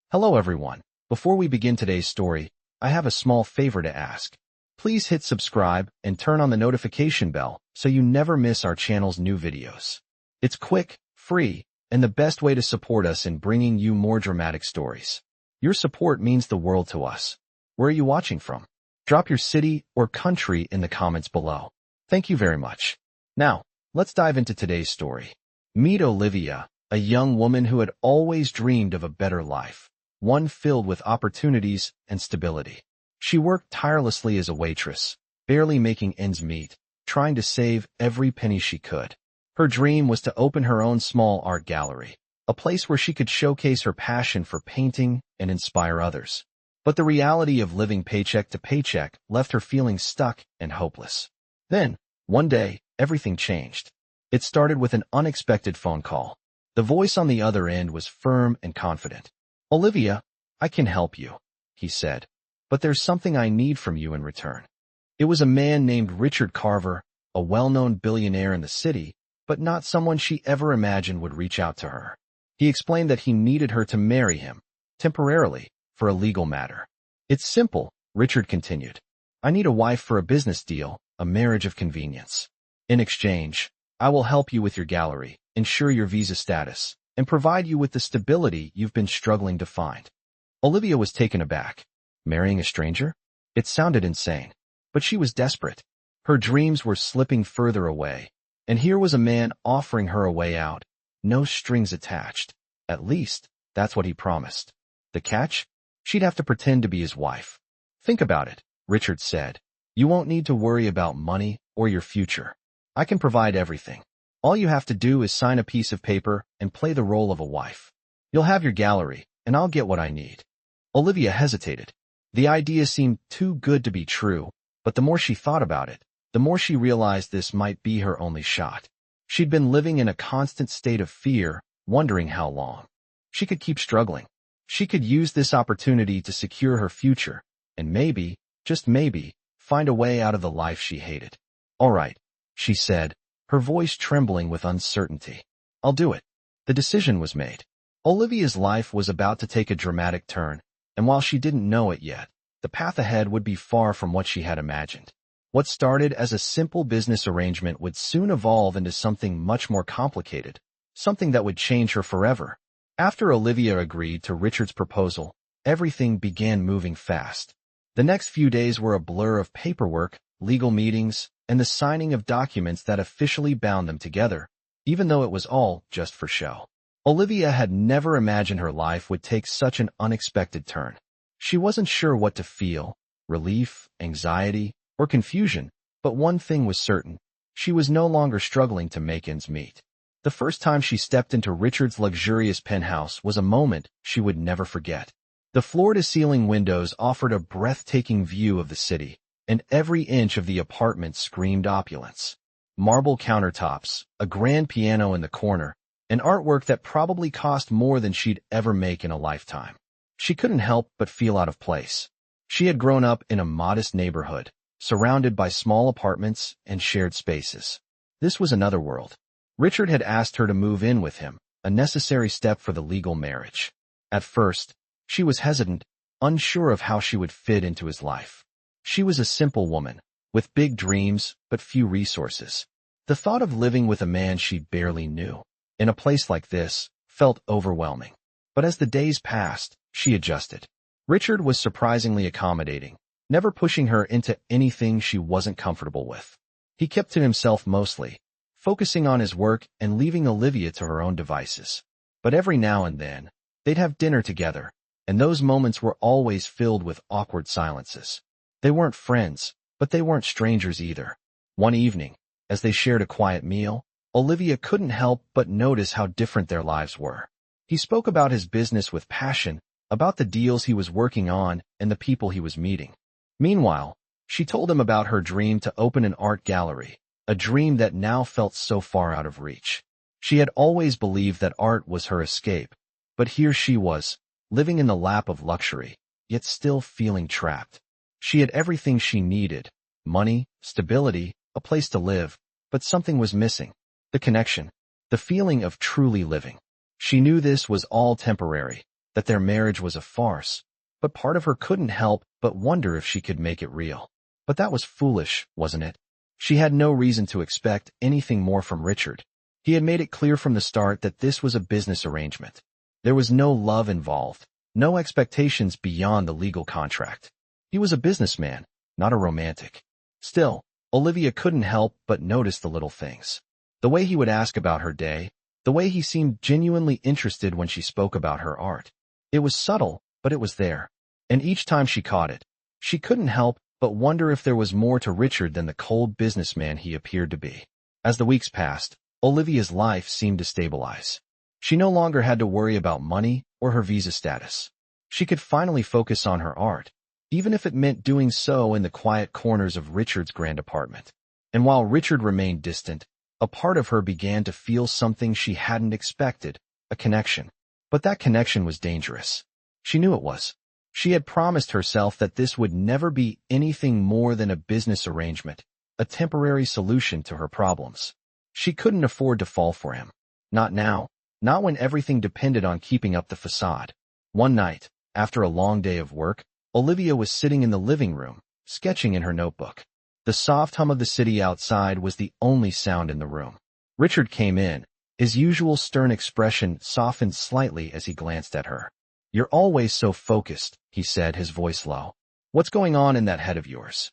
Hello everyone. Before we begin today's story, I have a small favor to ask. Please hit subscribe and turn on the notification bell so you never miss our channel's new videos. It's quick, free, and the best way to support us in bringing you more dramatic stories. Your support means the world to us. Where are you watching from? Drop your city or country in the comments below. Thank you very much. Now, let's dive into today's story. Meet Olivia, a young woman who had always dreamed of a better life, one filled with opportunities and stability. She worked tirelessly as a waitress, barely making ends meet, trying to save every penny she could. Her dream was to open her own small art gallery, a place where she could showcase her passion for painting and inspire others. But the reality of living paycheck to paycheck left her feeling stuck and hopeless. Then, one day, everything changed. It started with an unexpected phone call. The voice on the other end was firm and confident. "Olivia, I can help you," he said, "but there's something I need from you in return." It was a man named Richard Carver, a well-known billionaire in the city, but not someone she ever imagined would reach out to her. He explained that he needed her to marry him, temporarily, for a legal matter. "It's simple," Richard continued. "I need a wife for a business deal, a marriage of convenience. In exchange, I will help you with your gallery, ensure your visa status, and provide you with the stability you've been struggling to find." Olivia was taken aback. Marrying a stranger? It sounded insane, but she was desperate. Her dreams were slipping further away, and here was a man offering her a way out, no strings attached. At least, that's what he promised. The catch? She'd have to pretend to be his wife. "Think about it," Richard said. "You won't need to worry about money or your future. I can provide everything. All you have to do is sign a piece of paper and play the role of a wife. You'll have your gallery, and I'll get what I need." Olivia hesitated. The idea seemed too good to be true, but the more she thought about it, the more she realized this might be her only shot. She'd been living in a constant state of fear, wondering how long. She could keep struggling. She could use this opportunity to secure her future, and maybe, just maybe, find a way out of the life she hated. "All right," she said, her voice trembling with uncertainty. "I'll do it." The decision was made. Olivia's life was about to take a dramatic turn, and while she didn't know it yet, the path ahead would be far from what she had imagined. What started as a simple business arrangement would soon evolve into something much more complicated, something that would change her forever. After Olivia agreed to Richard's proposal, everything began moving fast. The next few days were a blur of paperwork, legal meetings, and the signing of documents that officially bound them together, even though it was all just for show. Olivia had never imagined her life would take such an unexpected turn. She wasn't sure what to feel, relief, anxiety, or confusion, but one thing was certain. She was no longer struggling to make ends meet. The first time she stepped into Richard's luxurious penthouse was a moment she would never forget. The floor-to-ceiling windows offered a breathtaking view of the city, and every inch of the apartment screamed opulence. Marble countertops, a grand piano in the corner, and artwork that probably cost more than she'd ever make in a lifetime. She couldn't help but feel out of place. She had grown up in a modest neighborhood, surrounded by small apartments and shared spaces. This was another world. Richard had asked her to move in with him, a necessary step for the legal marriage. At first, she was hesitant, unsure of how she would fit into his life. She was a simple woman, with big dreams but few resources. The thought of living with a man she barely knew, in a place like this, felt overwhelming. But as the days passed, she adjusted. Richard was surprisingly accommodating, never pushing her into anything she wasn't comfortable with. He kept to himself mostly, focusing on his work and leaving Olivia to her own devices. But every now and then, they'd have dinner together, and those moments were always filled with awkward silences. They weren't friends, but they weren't strangers either. One evening, as they shared a quiet meal, Olivia couldn't help but notice how different their lives were. He spoke about his business with passion, about the deals he was working on and the people he was meeting. Meanwhile, she told him about her dream to open an art gallery, a dream that now felt so far out of reach. She had always believed that art was her escape, but here she was, living in the lap of luxury, yet still feeling trapped. She had everything she needed, money, stability, a place to live, but something was missing. The connection, the feeling of truly living. She knew this was all temporary, that their marriage was a farce, but part of her couldn't help but wonder if she could make it real. But that was foolish, wasn't it? She had no reason to expect anything more from Richard. He had made it clear from the start that this was a business arrangement. There was no love involved, no expectations beyond the legal contract. He was a businessman, not a romantic. Still, Olivia couldn't help but notice the little things. The way he would ask about her day, the way he seemed genuinely interested when she spoke about her art. It was subtle, but it was there. And each time she caught it, she couldn't help but wonder if there was more to Richard than the cold businessman he appeared to be. As the weeks passed, Olivia's life seemed to stabilize. She no longer had to worry about money or her visa status. She could finally focus on her art, even if it meant doing so in the quiet corners of Richard's grand apartment. And while Richard remained distant, a part of her began to feel something she hadn't expected, a connection. But that connection was dangerous. She knew it was. She had promised herself that this would never be anything more than a business arrangement, a temporary solution to her problems. She couldn't afford to fall for him. Not now, not when everything depended on keeping up the facade. One night, after a long day of work, Olivia was sitting in the living room, sketching in her notebook. The soft hum of the city outside was the only sound in the room. Richard came in. His usual stern expression softened slightly as he glanced at her. "You're always so focused," he said, his voice low. "What's going on in that head of yours?"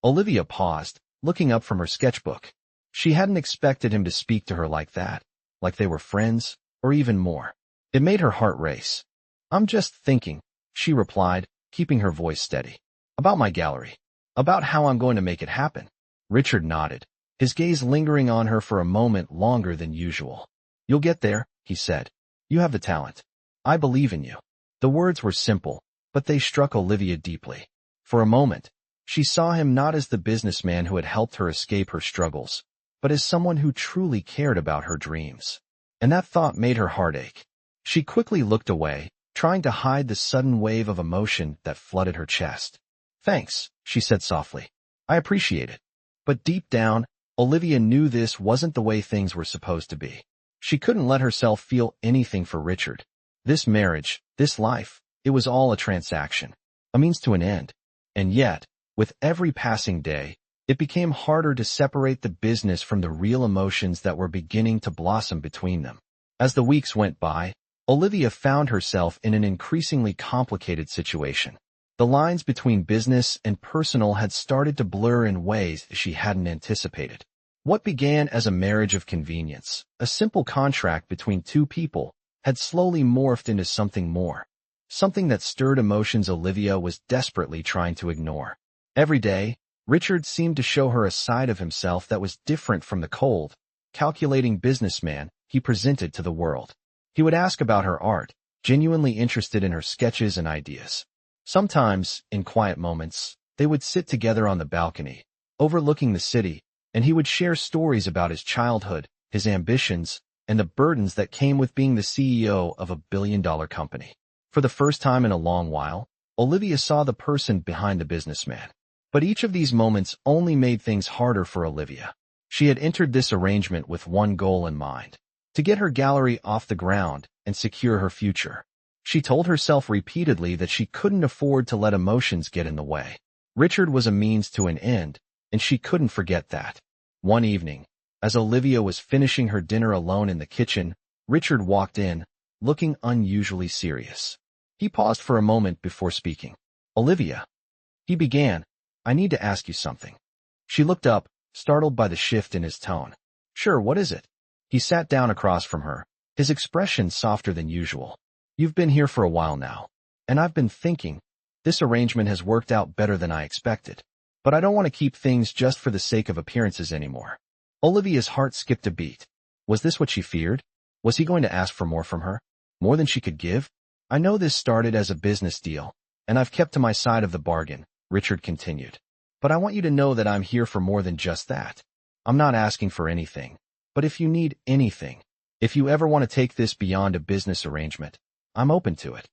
Olivia paused, looking up from her sketchbook. She hadn't expected him to speak to her like that, like they were friends, or even more. It made her heart race. "I'm just thinking," she replied, keeping her voice steady. "About my gallery. About how I'm going to make it happen." Richard nodded, his gaze lingering on her for a moment longer than usual. "You'll get there," he said. "You have the talent. I believe in you." The words were simple, but they struck Olivia deeply. For a moment, she saw him not as the businessman who had helped her escape her struggles, but as someone who truly cared about her dreams. And that thought made her heart ache. She quickly looked away, trying to hide the sudden wave of emotion that flooded her chest. "Thanks," she said softly. "I appreciate it." But deep down, Olivia knew this wasn't the way things were supposed to be. She couldn't let herself feel anything for Richard. This marriage, this life, it was all a transaction, a means to an end. And yet, with every passing day, it became harder to separate the business from the real emotions that were beginning to blossom between them. As the weeks went by, Olivia found herself in an increasingly complicated situation. The lines between business and personal had started to blur in ways she hadn't anticipated. What began as a marriage of convenience, a simple contract between two people, had slowly morphed into something more. Something that stirred emotions Olivia was desperately trying to ignore. Every day, Richard seemed to show her a side of himself that was different from the cold, calculating businessman he presented to the world. He would ask about her art, genuinely interested in her sketches and ideas. Sometimes, in quiet moments, they would sit together on the balcony, overlooking the city, and he would share stories about his childhood, his ambitions, and the burdens that came with being the CEO of a billion-dollar company. For the first time in a long while, Olivia saw the person behind the businessman. But each of these moments only made things harder for Olivia. She had entered this arrangement with one goal in mind: to get her gallery off the ground and secure her future. She told herself repeatedly that she couldn't afford to let emotions get in the way. Richard was a means to an end, and she couldn't forget that. One evening, as Olivia was finishing her dinner alone in the kitchen, Richard walked in, looking unusually serious. He paused for a moment before speaking. "Olivia," he began, "I need to ask you something." She looked up, startled by the shift in his tone. "Sure, what is it?" He sat down across from her, his expression softer than usual. "You've been here for a while now, and I've been thinking, this arrangement has worked out better than I expected. But I don't want to keep things just for the sake of appearances anymore." Olivia's heart skipped a beat. Was this what she feared? Was he going to ask for more from her? More than she could give? "I know this started as a business deal, and I've kept to my side of the bargain," Richard continued. "But I want you to know that I'm here for more than just that. I'm not asking for anything, but if you need anything, if you ever want to take this beyond a business arrangement, I'm open to it."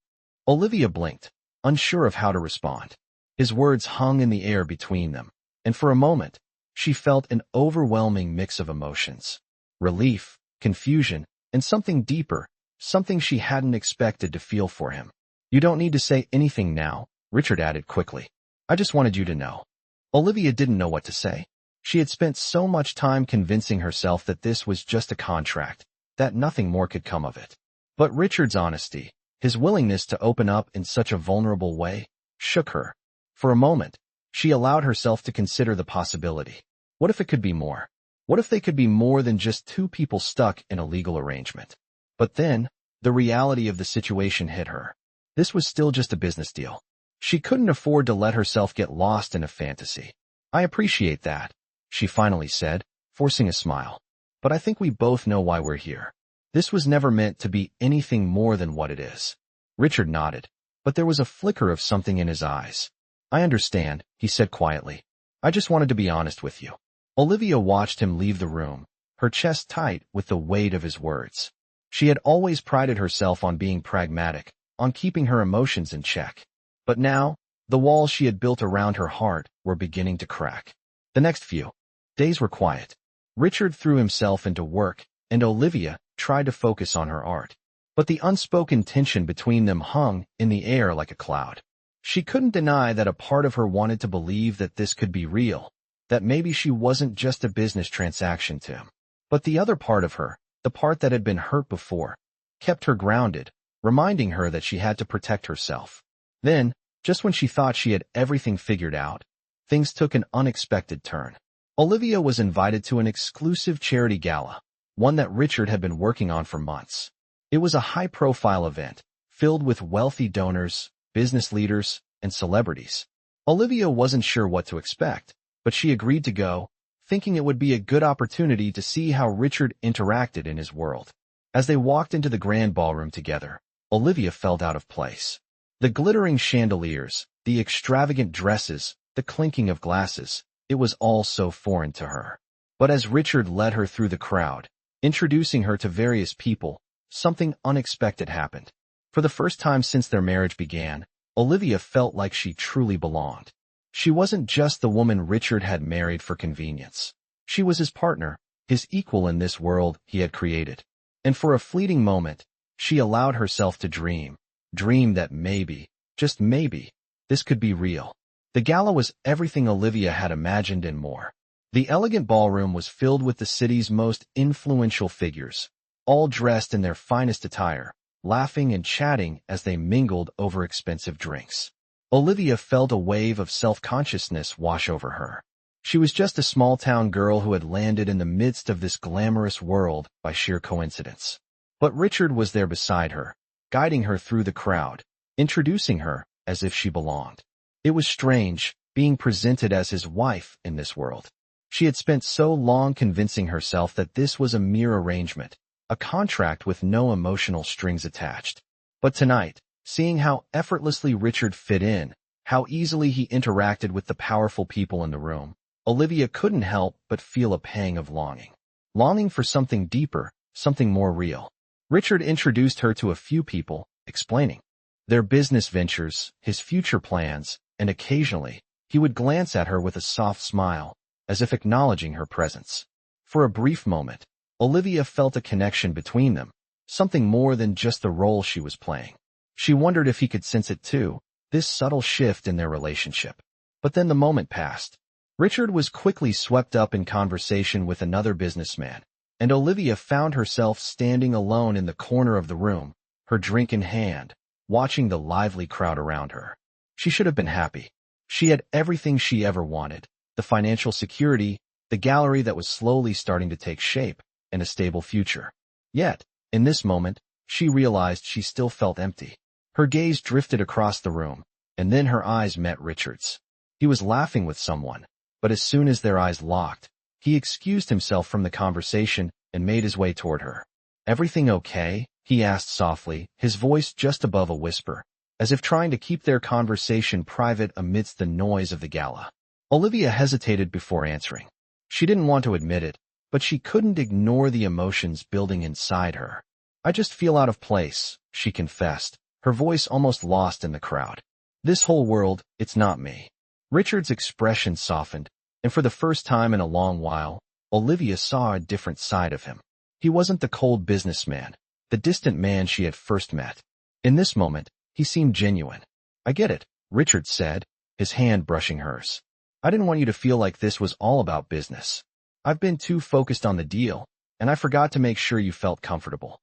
Olivia blinked, unsure of how to respond. His words hung in the air between them, and for a moment, she felt an overwhelming mix of emotions: relief, confusion, and something deeper, something she hadn't expected to feel for him. "You don't need to say anything now," Richard added quickly. "I just wanted you to know." Olivia didn't know what to say. She had spent so much time convincing herself that this was just a contract, that nothing more could come of it. But Richard's honesty, his willingness to open up in such a vulnerable way, shook her. For a moment, she allowed herself to consider the possibility. What if it could be more? What if they could be more than just two people stuck in a legal arrangement? But then, the reality of the situation hit her. This was still just a business deal. She couldn't afford to let herself get lost in a fantasy. "I appreciate that," she finally said, forcing a smile. "But I think we both know why we're here. This was never meant to be anything more than what it is." Richard nodded, but there was a flicker of something in his eyes. "I understand," he said quietly. "I just wanted to be honest with you." Olivia watched him leave the room, her chest tight with the weight of his words. She had always prided herself on being pragmatic, on keeping her emotions in check. But now, the walls she had built around her heart were beginning to crack. The next few days were quiet. Richard threw himself into work, and Olivia tried to focus on her art. But the unspoken tension between them hung in the air like a cloud. She couldn't deny that a part of her wanted to believe that this could be real, that maybe she wasn't just a business transaction to him. But the other part of her, the part that had been hurt before, kept her grounded, reminding her that she had to protect herself. Then, just when she thought she had everything figured out, things took an unexpected turn. Olivia was invited to an exclusive charity gala, one that Richard had been working on for months. It was a high-profile event, filled with wealthy donors, business leaders, and celebrities. Olivia wasn't sure what to expect, but she agreed to go, thinking it would be a good opportunity to see how Richard interacted in his world. As they walked into the grand ballroom together, Olivia felt out of place. The glittering chandeliers, the extravagant dresses, the clinking of glasses, it was all so foreign to her. But as Richard led her through the crowd, introducing her to various people, something unexpected happened. For the first time since their marriage began, Olivia felt like she truly belonged. She wasn't just the woman Richard had married for convenience. She was his partner, his equal in this world he had created. And for a fleeting moment, she allowed herself to dream that maybe, just maybe, this could be real. The gala was everything Olivia had imagined and more. The elegant ballroom was filled with the city's most influential figures, all dressed in their finest attire, laughing and chatting as they mingled over expensive drinks. Olivia felt a wave of self-consciousness wash over her. She was just a small-town girl who had landed in the midst of this glamorous world by sheer coincidence. But Richard was there beside her, guiding her through the crowd, introducing her as if she belonged. It was strange, being presented as his wife in this world. She had spent so long convincing herself that this was a mere arrangement, a contract with no emotional strings attached. But tonight, seeing how effortlessly Richard fit in, how easily he interacted with the powerful people in the room, Olivia couldn't help but feel a pang of longing. Longing for something deeper, something more real. Richard introduced her to a few people, explaining their business ventures, his future plans, and occasionally, he would glance at her with a soft smile, as if acknowledging her presence. For a brief moment, Olivia felt a connection between them, something more than just the role she was playing. She wondered if he could sense it too, this subtle shift in their relationship. But then the moment passed. Richard was quickly swept up in conversation with another businessman, and Olivia found herself standing alone in the corner of the room, her drink in hand, watching the lively crowd around her. She should have been happy. She had everything she ever wanted, the financial security, the gallery that was slowly starting to take shape, and a stable future. Yet, in this moment, she realized she still felt empty. Her gaze drifted across the room, and then her eyes met Richard's. He was laughing with someone, but as soon as their eyes locked, he excused himself from the conversation and made his way toward her. "Everything okay?" he asked softly, his voice just above a whisper, as if trying to keep their conversation private amidst the noise of the gala. Olivia hesitated before answering. She didn't want to admit it, but she couldn't ignore the emotions building inside her. "I just feel out of place," she confessed, her voice almost lost in the crowd. "This whole world, it's not me." Richard's expression softened, and for the first time in a long while, Olivia saw a different side of him. He wasn't the cold businessman. the distant man she had first met. In this moment, he seemed genuine. "I get it," Richard said, his hand brushing hers. "I didn't want you to feel like this was all about business. I've been too focused on the deal, and I forgot to make sure you felt comfortable."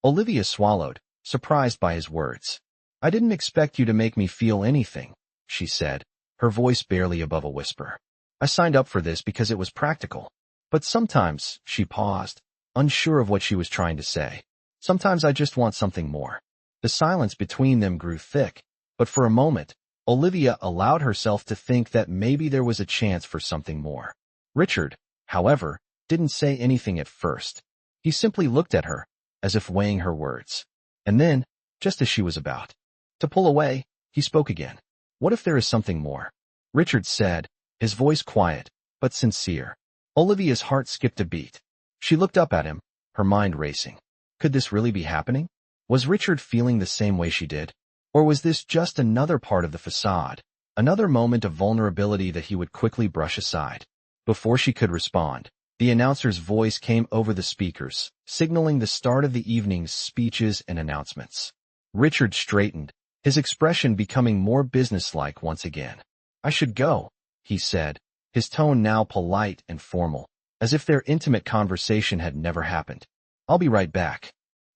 Olivia swallowed, surprised by his words. "I didn't expect you to make me feel anything," she said, her voice barely above a whisper. "I signed up for this because it was practical. But sometimes," she paused, unsure of what she was trying to say, "sometimes I just want something more." The silence between them grew thick, but for a moment, Olivia allowed herself to think that maybe there was a chance for something more. Richard, however, didn't say anything at first. He simply looked at her, as if weighing her words. And then, just as she was about to pull away, he spoke again. "What if there is something more?" Richard said, his voice quiet, but sincere. Olivia's heart skipped a beat. She looked up at him, her mind racing. Could this really be happening? Was Richard feeling the same way she did? Or was this just another part of the facade, another moment of vulnerability that he would quickly brush aside? Before she could respond, the announcer's voice came over the speakers, signaling the start of the evening's speeches and announcements. Richard straightened, his expression becoming more businesslike once again. "I should go," he said, his tone now polite and formal, as if their intimate conversation had never happened. "I'll be right back."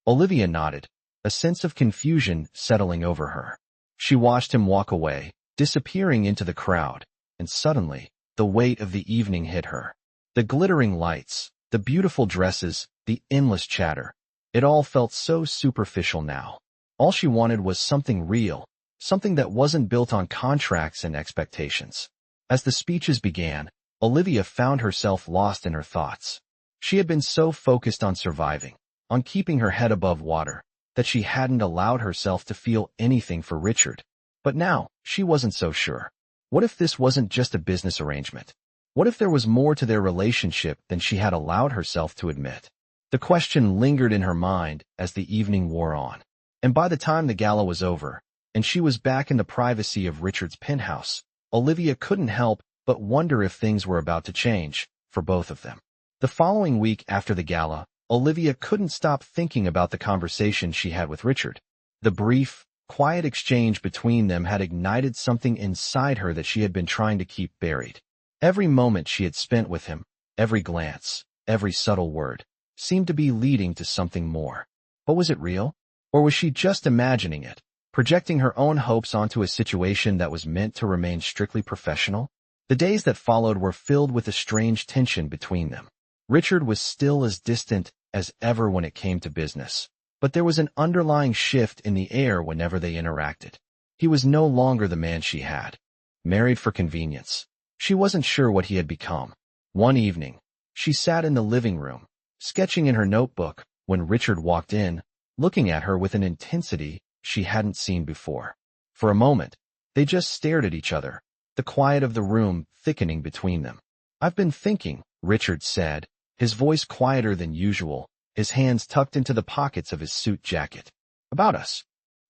Olivia nodded, a sense of confusion settling over her. She watched him walk away, disappearing into the crowd, and suddenly, the weight of the evening hit her. The glittering lights, the beautiful dresses, the endless chatter. It all felt so superficial now. All she wanted was something real, something that wasn't built on contracts and expectations. As the speeches began, Olivia found herself lost in her thoughts. She had been so focused on surviving, on keeping her head above water, that she hadn't allowed herself to feel anything for Richard. But now, she wasn't so sure. What if this wasn't just a business arrangement? What if there was more to their relationship than she had allowed herself to admit? The question lingered in her mind as the evening wore on. And by the time the gala was over, and she was back in the privacy of Richard's penthouse, Olivia couldn't help but wonder if things were about to change, for both of them. The following week after the gala, Olivia couldn't stop thinking about the conversation she had with Richard. The brief, quiet exchange between them had ignited something inside her that she had been trying to keep buried. Every moment she had spent with him, every glance, every subtle word, seemed to be leading to something more. But was it real? Or was she just imagining it, projecting her own hopes onto a situation that was meant to remain strictly professional? The days that followed were filled with a strange tension between them. Richard was still as distant as ever when it came to business, but there was an underlying shift in the air whenever they interacted. He was no longer the man she had married for convenience. She wasn't sure what he had become. One evening, she sat in the living room, sketching in her notebook, when Richard walked in, looking at her with an intensity she hadn't seen before. For a moment, they just stared at each other, the quiet of the room thickening between them. "I've been thinking," Richard said, his voice quieter than usual, his hands tucked into the pockets of his suit jacket. "About us."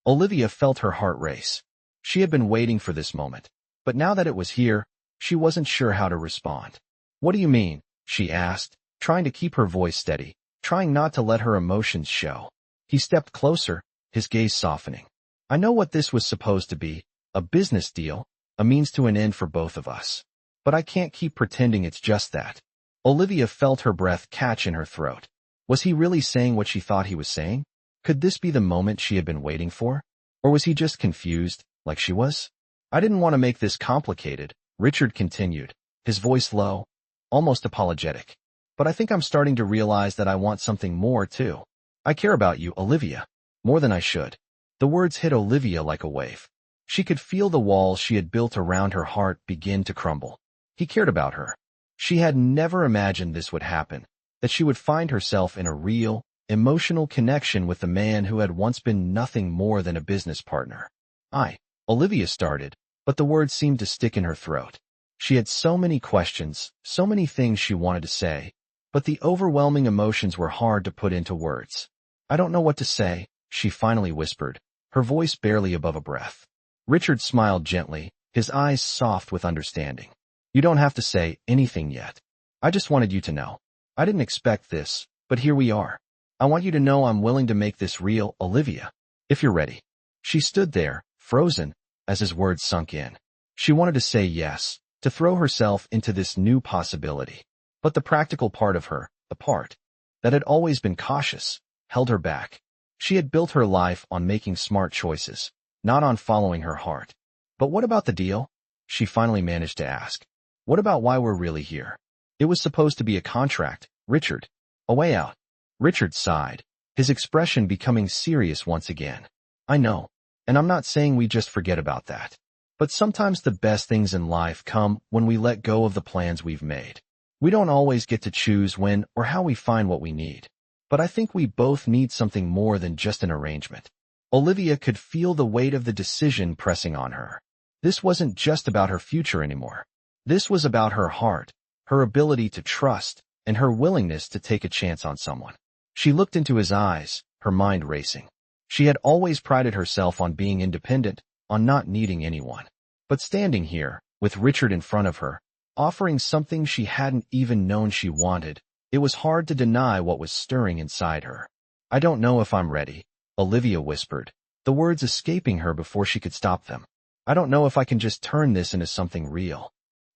Olivia felt her heart race. She had been waiting for this moment, but now that it was here, she wasn't sure how to respond. "What do you mean?" she asked, trying to keep her voice steady, trying not to let her emotions show. He stepped closer, his gaze softening. "I know what this was supposed to be, a business deal, a means to an end for both of us. But I can't keep pretending it's just that." Olivia felt her breath catch in her throat. Was he really saying what she thought he was saying? Could this be the moment she had been waiting for? Or was he just confused, like she was? "I didn't want to make this complicated," Richard continued, his voice low, almost apologetic. "But I think I'm starting to realize that I want something more, too. I care about you, Olivia, more than I should." The words hit Olivia like a wave. She could feel the walls she had built around her heart begin to crumble. He cared about her. She had never imagined this would happen, that she would find herself in a real, emotional connection with the man who had once been nothing more than a business partner. Olivia started, but the words seemed to stick in her throat. She had so many questions, so many things she wanted to say, but the overwhelming emotions were hard to put into words. "I don't know what to say," she finally whispered, her voice barely above a breath. Richard smiled gently, his eyes soft with understanding. "You don't have to say anything yet. I just wanted you to know. I didn't expect this, but here we are." I want you to know I'm willing to make this real, Olivia. If you're ready. She stood there, frozen, as his words sunk in. She wanted to say yes, to throw herself into this new possibility. But the practical part of her, the part that had always been cautious, held her back. She had built her life on making smart choices, not on following her heart. But what about the deal? She finally managed to ask. What about why we're really here? It was supposed to be a contract, Richard. A way out. Richard sighed, his expression becoming serious once again. I know, and I'm not saying we just forget about that. But sometimes the best things in life come when we let go of the plans we've made. We don't always get to choose when or how we find what we need. But I think we both need something more than just an arrangement. Olivia could feel the weight of the decision pressing on her. This wasn't just about her future anymore. This was about her heart, her ability to trust, and her willingness to take a chance on someone. She looked into his eyes, her mind racing. She had always prided herself on being independent, on not needing anyone. But standing here, with Richard in front of her, offering something she hadn't even known she wanted, it was hard to deny what was stirring inside her. I don't know if I'm ready, Olivia whispered, the words escaping her before she could stop them. I don't know if I can just turn this into something real.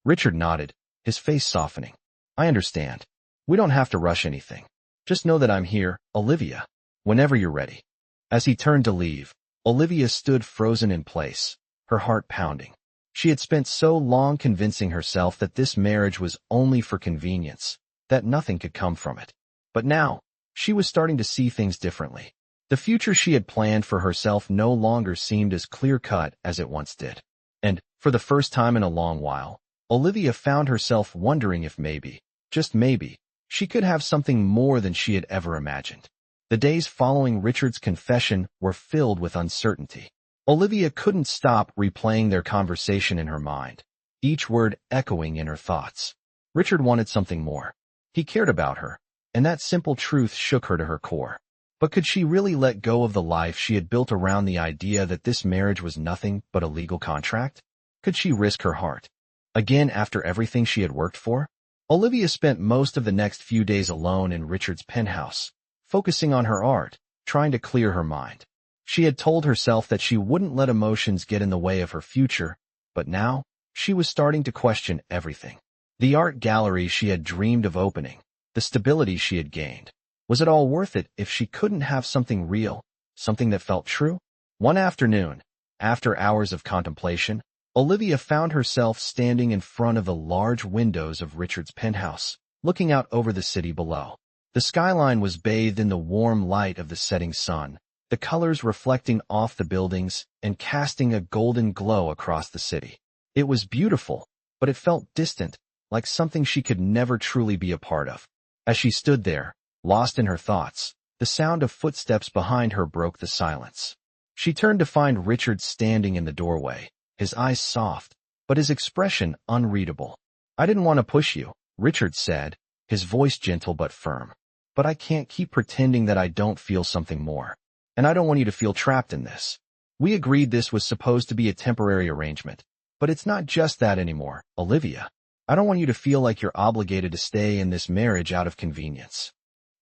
Richard nodded, his face softening. I understand. We don't have to rush anything. Just know that I'm here, Olivia, whenever you're ready. As he turned to leave, Olivia stood frozen in place, her heart pounding. She had spent so long convincing herself that this marriage was only for convenience, that nothing could come from it. But now, she was starting to see things differently. The future she had planned for herself no longer seemed as clear-cut as it once did. And, for the first time in a long while, Olivia found herself wondering if maybe, just maybe, she could have something more than she had ever imagined. The days following Richard's confession were filled with uncertainty. Olivia couldn't stop replaying their conversation in her mind, each word echoing in her thoughts. Richard wanted something more. He cared about her, and that simple truth shook her to her core. But could she really let go of the life she had built around the idea that this marriage was nothing but a legal contract? Could she risk her heart again after everything she had worked for? Olivia spent most of the next few days alone in Richard's penthouse, focusing on her art, trying to clear her mind. She had told herself that she wouldn't let emotions get in the way of her future, but now, she was starting to question everything. The art gallery she had dreamed of opening, the stability she had gained. Was it all worth it if she couldn't have something real, something that felt true? One afternoon, after hours of contemplation, Olivia found herself standing in front of the large windows of Richard's penthouse, looking out over the city below. The skyline was bathed in the warm light of the setting sun, the colors reflecting off the buildings and casting a golden glow across the city. It was beautiful, but it felt distant, like something she could never truly be a part of. As she stood there, lost in her thoughts, the sound of footsteps behind her broke the silence. She turned to find Richard standing in the doorway, his eyes soft, but his expression unreadable. I didn't want to push you, Richard said, his voice gentle but firm. But I can't keep pretending that I don't feel something more. And I don't want you to feel trapped in this. We agreed this was supposed to be a temporary arrangement. But it's not just that anymore, Olivia. I don't want you to feel like you're obligated to stay in this marriage out of convenience.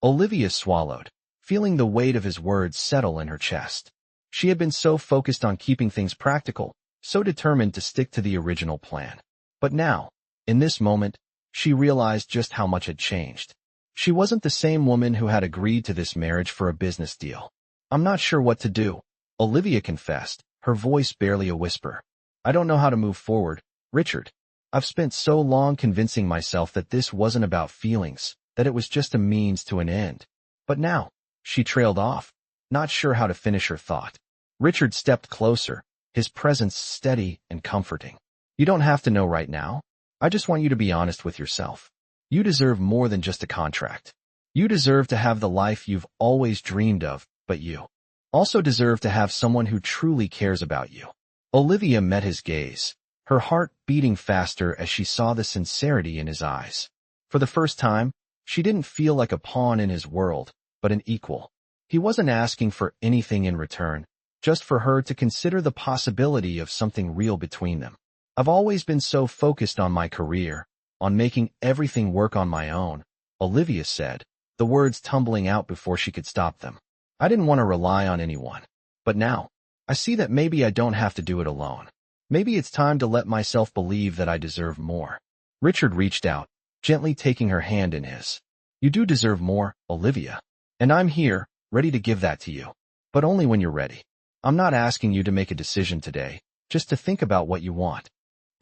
Olivia swallowed, feeling the weight of his words settle in her chest. She had been so focused on keeping things practical, so determined to stick to the original plan. But now, in this moment, she realized just how much had changed. She wasn't the same woman who had agreed to this marriage for a business deal. I'm not sure what to do, Olivia confessed, her voice barely a whisper. I don't know how to move forward, Richard. I've spent so long convincing myself that this wasn't about feelings, that it was just a means to an end. But now, she trailed off, not sure how to finish her thought. Richard stepped closer, his presence steady and comforting. You don't have to know right now. I just want you to be honest with yourself. You deserve more than just a contract. You deserve to have the life you've always dreamed of, but you also deserve to have someone who truly cares about you. Olivia met his gaze, her heart beating faster as she saw the sincerity in his eyes. For the first time, she didn't feel like a pawn in his world, but an equal. He wasn't asking for anything in return, just for her to consider the possibility of something real between them. I've always been so focused on my career, on making everything work on my own, Olivia said, the words tumbling out before she could stop them. I didn't want to rely on anyone. But now, I see that maybe I don't have to do it alone. Maybe it's time to let myself believe that I deserve more. Richard reached out, gently taking her hand in his. You do deserve more, Olivia. And I'm here, ready to give that to you. But only when you're ready. I'm not asking you to make a decision today, just to think about what you want.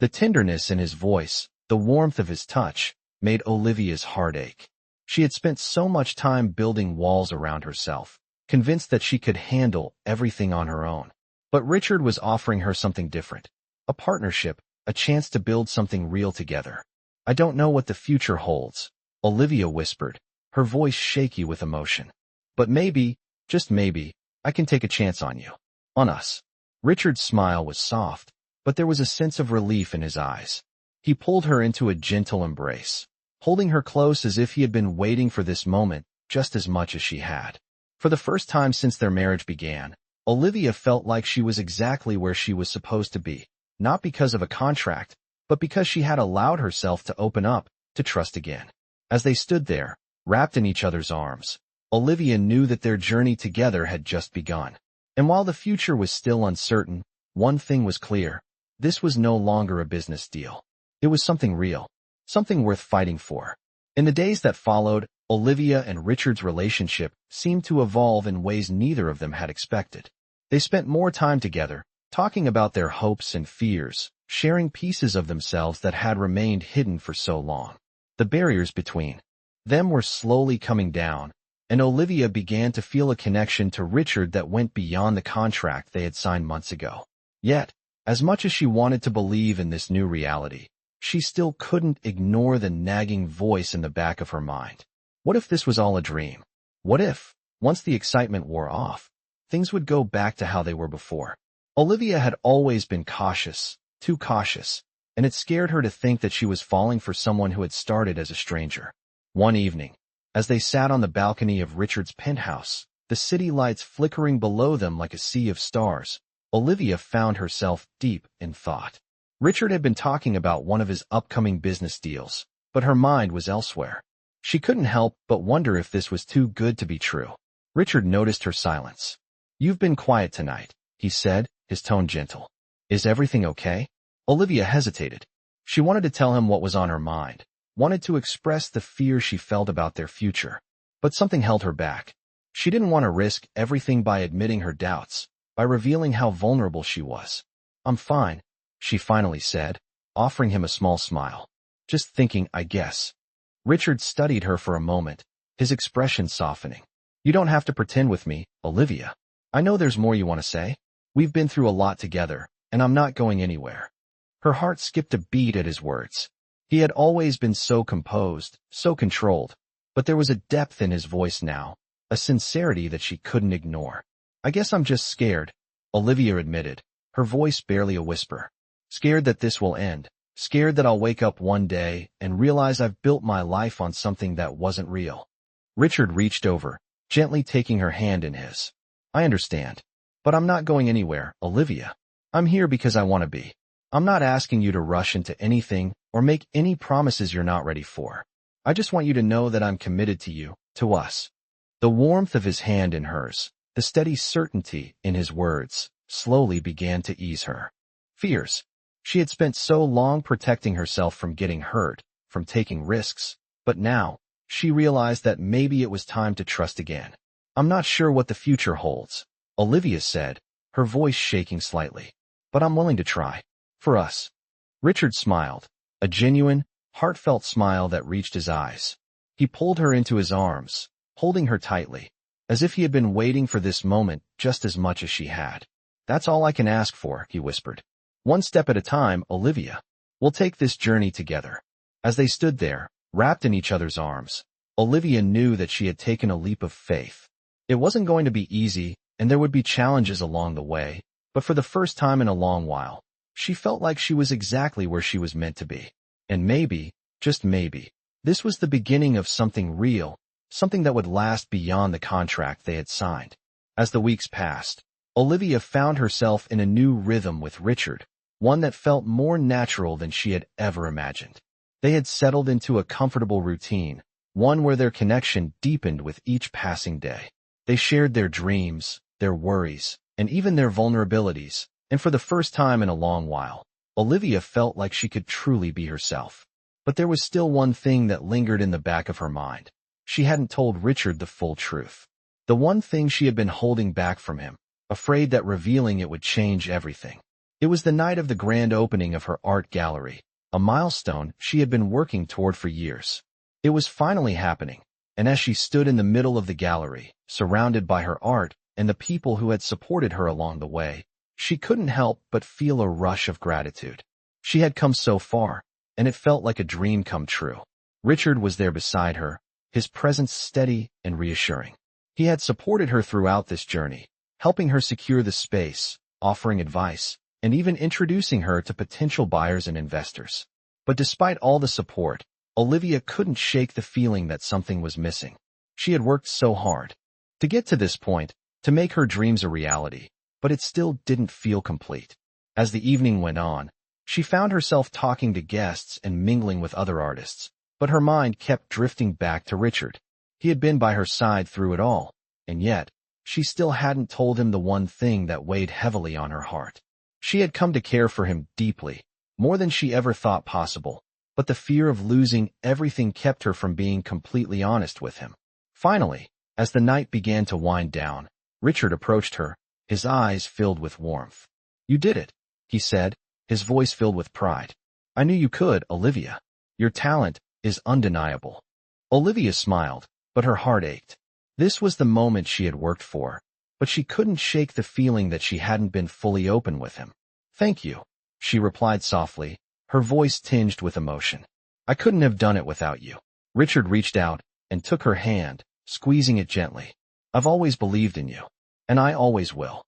The tenderness in his voice, the warmth of his touch, made Olivia's heart ache. She had spent so much time building walls around herself, convinced that she could handle everything on her own. But Richard was offering her something different. A partnership, a chance to build something real together. I don't know what the future holds, Olivia whispered, her voice shaky with emotion. But maybe, just maybe, I can take a chance on you. On us. Richard's smile was soft, but there was a sense of relief in his eyes. He pulled her into a gentle embrace, holding her close as if he had been waiting for this moment just as much as she had. For the first time since their marriage began, Olivia felt like she was exactly where she was supposed to be, not because of a contract, but because she had allowed herself to open up, to trust again. As they stood there, wrapped in each other's arms, Olivia knew that their journey together had just begun. And while the future was still uncertain, one thing was clear. This was no longer a business deal. It was something real, something worth fighting for. In the days that followed, Olivia and Richard's relationship seemed to evolve in ways neither of them had expected. They spent more time together, talking about their hopes and fears, sharing pieces of themselves that had remained hidden for so long. The barriers between them were slowly coming down, and Olivia began to feel a connection to Richard that went beyond the contract they had signed months ago. Yet, as much as she wanted to believe in this new reality, she still couldn't ignore the nagging voice in the back of her mind. What if this was all a dream? What if, once the excitement wore off, things would go back to how they were before? Olivia had always been cautious, too cautious, and it scared her to think that she was falling for someone who had started as a stranger. One evening, as they sat on the balcony of Richard's penthouse, the city lights flickering below them like a sea of stars, Olivia found herself deep in thought. Richard had been talking about one of his upcoming business deals, but her mind was elsewhere. She couldn't help but wonder if this was too good to be true. Richard noticed her silence. You've been quiet tonight, he said, his tone gentle. Is everything okay? Olivia hesitated. She wanted to tell him what was on her mind, wanted to express the fear she felt about their future, but something held her back. She didn't want to risk everything by admitting her doubts, by revealing how vulnerable she was. I'm fine, she finally said, offering him a small smile. Just thinking, I guess. Richard studied her for a moment, his expression softening. You don't have to pretend with me, Olivia. I know there's more you want to say. We've been through a lot together, and I'm not going anywhere. Her heart skipped a beat at his words. He had always been so composed, so controlled, but there was a depth in his voice now, a sincerity that she couldn't ignore. I guess I'm just scared, Olivia admitted, her voice barely a whisper. Scared that this will end, scared that I'll wake up one day and realize I've built my life on something that wasn't real. Richard reached over, gently taking her hand in his. I understand. But I'm not going anywhere, Olivia. I'm here because I want to be. I'm not asking you to rush into anything or make any promises you're not ready for. I just want you to know that I'm committed to you, to us. The warmth of his hand in hers, the steady certainty in his words, slowly began to ease her fears. She had spent so long protecting herself from getting hurt, from taking risks, but now, she realized that maybe it was time to trust again. I'm not sure what the future holds, Olivia said, her voice shaking slightly. But I'm willing to try. For us. Richard smiled, a genuine, heartfelt smile that reached his eyes. He pulled her into his arms, holding her tightly, as if he had been waiting for this moment just as much as she had. That's all I can ask for, he whispered. One step at a time, Olivia. We'll take this journey together. As they stood there, wrapped in each other's arms, Olivia knew that she had taken a leap of faith. It wasn't going to be easy, and there would be challenges along the way, but for the first time in a long while, she felt like she was exactly where she was meant to be. And maybe, just maybe, this was the beginning of something real, something that would last beyond the contract they had signed. As the weeks passed, Olivia found herself in a new rhythm with Richard, one that felt more natural than she had ever imagined. They had settled into a comfortable routine, one where their connection deepened with each passing day. They shared their dreams, their worries, and even their vulnerabilities, and for the first time in a long while, Olivia felt like she could truly be herself. But there was still one thing that lingered in the back of her mind. She hadn't told Richard the full truth. The one thing she had been holding back from him, afraid that revealing it would change everything. It was the night of the grand opening of her art gallery, a milestone she had been working toward for years. It was finally happening, and as she stood in the middle of the gallery, surrounded by her art and the people who had supported her along the way, she couldn't help but feel a rush of gratitude. She had come so far, and it felt like a dream come true. Richard was there beside her, his presence steady and reassuring. He had supported her throughout this journey, helping her secure the space, offering advice, and even introducing her to potential buyers and investors. But despite all the support, Olivia couldn't shake the feeling that something was missing. She had worked so hard to get to this point, to make her dreams a reality, but it still didn't feel complete. As the evening went on, she found herself talking to guests and mingling with other artists, but her mind kept drifting back to Richard. He had been by her side through it all, and yet, she still hadn't told him the one thing that weighed heavily on her heart. She had come to care for him deeply, more than she ever thought possible, but the fear of losing everything kept her from being completely honest with him. Finally, as the night began to wind down, Richard approached her, his eyes filled with warmth. "You did it," he said, his voice filled with pride. "I knew you could, Olivia. Your talent is undeniable." Olivia smiled, but her heart ached. This was the moment she had worked for, but she couldn't shake the feeling that she hadn't been fully open with him. "Thank you," she replied softly, her voice tinged with emotion. "I couldn't have done it without you." Richard reached out and took her hand, squeezing it gently. "I've always believed in you, and I always will."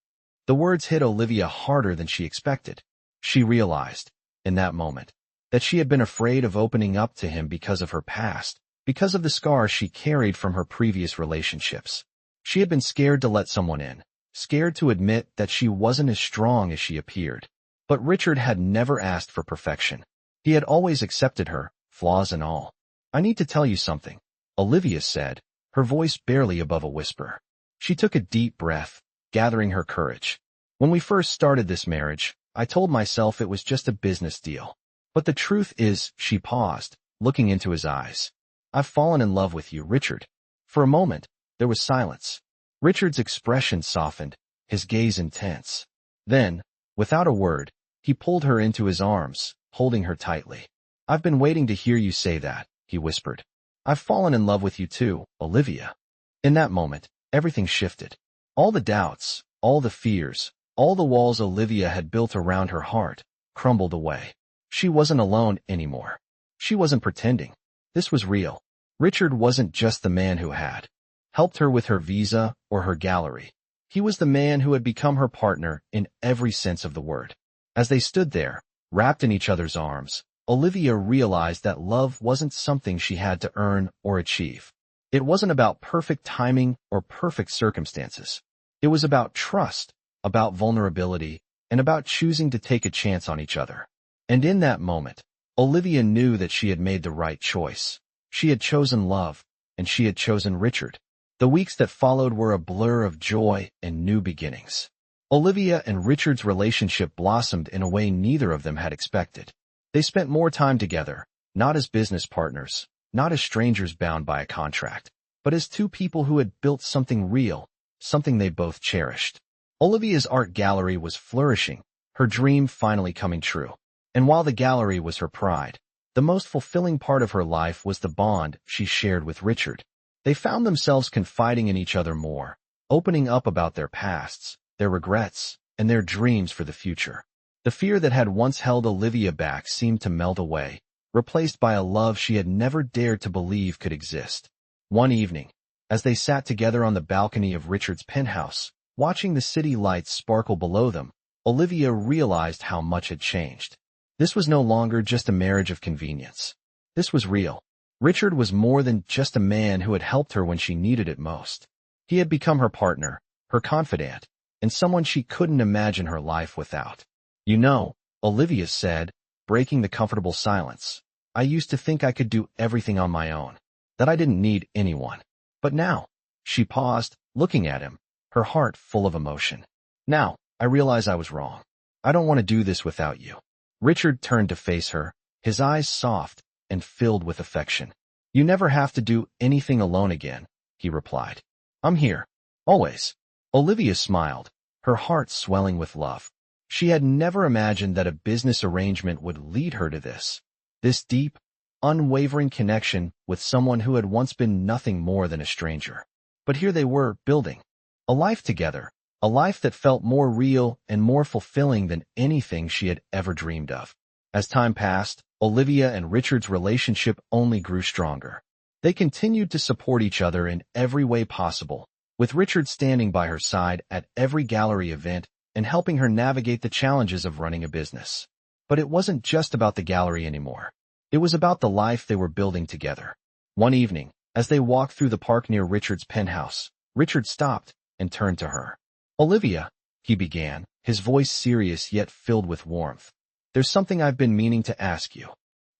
The words hit Olivia harder than she expected. She realized, in that moment, that she had been afraid of opening up to him because of her past, because of the scars she carried from her previous relationships. She had been scared to let someone in, scared to admit that she wasn't as strong as she appeared. But Richard had never asked for perfection. He had always accepted her, flaws and all. "I need to tell you something," Olivia said, her voice barely above a whisper. She took a deep breath, gathering her courage. "When we first started this marriage, I told myself it was just a business deal. But the truth is," she paused, looking into his eyes, "I've fallen in love with you, Richard." For a moment, there was silence. Richard's expression softened, his gaze intense. Then, without a word, he pulled her into his arms, holding her tightly. "I've been waiting to hear you say that," he whispered. "I've fallen in love with you too, Olivia." In that moment, everything shifted. All the doubts, all the fears, all the walls Olivia had built around her heart, crumbled away. She wasn't alone anymore. She wasn't pretending. This was real. Richard wasn't just the man who had helped her with her visa or her gallery. He was the man who had become her partner in every sense of the word. As they stood there, wrapped in each other's arms, Olivia realized that love wasn't something she had to earn or achieve. It wasn't about perfect timing or perfect circumstances. It was about trust, about vulnerability, and about choosing to take a chance on each other. And in that moment, Olivia knew that she had made the right choice. She had chosen love, and she had chosen Richard. The weeks that followed were a blur of joy and new beginnings. Olivia and Richard's relationship blossomed in a way neither of them had expected. They spent more time together, not as business partners, not as strangers bound by a contract, but as two people who had built something real, something they both cherished. Olivia's art gallery was flourishing, her dream finally coming true. And while the gallery was her pride, the most fulfilling part of her life was the bond she shared with Richard. They found themselves confiding in each other more, opening up about their pasts, their regrets, and their dreams for the future. The fear that had once held Olivia back seemed to melt away, replaced by a love she had never dared to believe could exist. One evening, as they sat together on the balcony of Richard's penthouse, watching the city lights sparkle below them, Olivia realized how much had changed. This was no longer just a marriage of convenience. This was real. Richard was more than just a man who had helped her when she needed it most. He had become her partner, her confidant, and someone she couldn't imagine her life without. "You know," Olivia said, breaking the comfortable silence, "I used to think I could do everything on my own. that I didn't need anyone. But now, she paused, looking at him, her heart full of emotion. Now, I realize I was wrong. I don't want to do this without you. Richard turned to face her, his eyes soft and filled with affection. You never have to do anything alone again, he replied. I'm here. Always. Olivia smiled, her heart swelling with love. She had never imagined that a business arrangement would lead her to this. This deep, unwavering connection with someone who had once been nothing more than a stranger. But here they were, building a life together, a life that felt more real and more fulfilling than anything she had ever dreamed of. As time passed, Olivia and Richard's relationship only grew stronger. They continued to support each other in every way possible, with Richard standing by her side at every gallery event and helping her navigate the challenges of running a business. But it wasn't just about the gallery anymore. It was about the life they were building together. One evening, as they walked through the park near Richard's penthouse, Richard stopped and turned to her. Olivia, he began, his voice serious yet filled with warmth. There's something I've been meaning to ask you.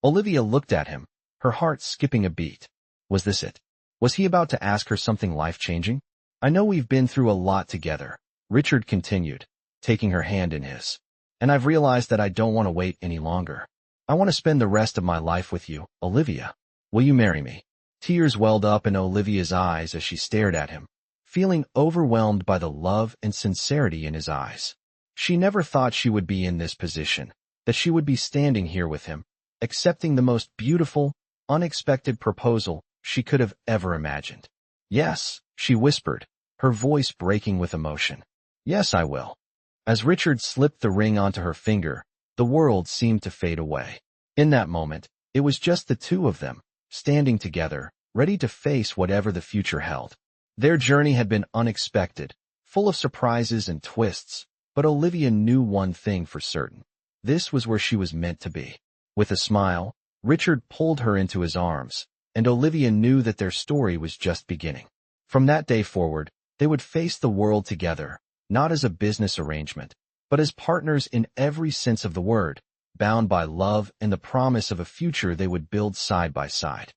Olivia looked at him, her heart skipping a beat. Was this it? Was he about to ask her something life-changing? I know we've been through a lot together, Richard continued, taking her hand in his. And I've realized that I don't want to wait any longer. I want to spend the rest of my life with you, Olivia. Will you marry me? Tears welled up in Olivia's eyes as she stared at him, feeling overwhelmed by the love and sincerity in his eyes. She never thought she would be in this position, that she would be standing here with him, accepting the most beautiful, unexpected proposal she could have ever imagined. Yes, she whispered, her voice breaking with emotion. Yes, I will. As Richard slipped the ring onto her finger, the world seemed to fade away. In that moment, it was just the two of them, standing together, ready to face whatever the future held. Their journey had been unexpected, full of surprises and twists, but Olivia knew one thing for certain. This was where she was meant to be. With a smile, Richard pulled her into his arms, and Olivia knew that their story was just beginning. From that day forward, they would face the world together, not as a business arrangement, but as partners in every sense of the word, bound by love and the promise of a future they would build side by side.